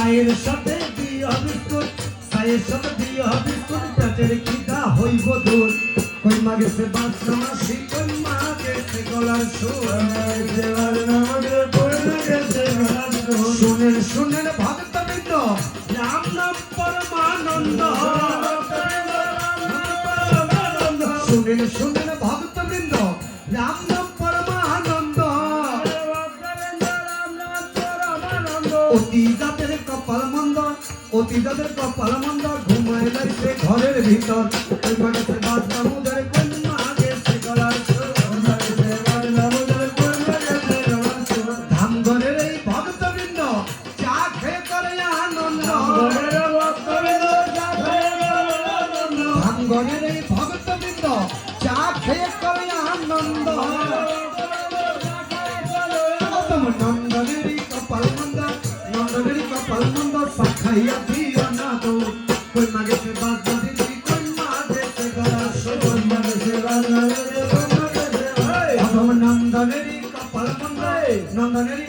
চায়ের সাথে দিও বিস্কুট, চায়ের সাথে দিও বিস্কুট, পেটের খিদা হইব দূর। কই মা গেছে বাঁচনা মাসি, কই মা গেছে গলার সুর। শুনেন শুনেন ভক্তবৃন্দ, রাম নাম পরমানন্দ। শুনেন শুনেন ভক্তবৃন্দ, রাম নাম পরমানন্দ। অতি যাদের কপাল মন্দ, অতি যাদের কপাল মন্দ, ঘুমায় লাইছে ঘরের ভিতর। ওই মাগেছে বাজনা মুদের, কোন মাগেছে গলার সুর। ধামঘরের এই ভক্তবৃন্দ চা খেয়ে করে আনন্দ। ধামঘরের এই ভক্তবৃন্দ চা খেয়ে করে আনন্দ। নন্দনেরই কপাল মন্দ, নন্দনেরই কপাল মন্দ, সাখাইয়া দিও না তো। কই মাগেছে বাজনা দিদি, কই মাগেছে গলার সুর। নন্দনেরই কপাল মন্দ, নন্দনেরই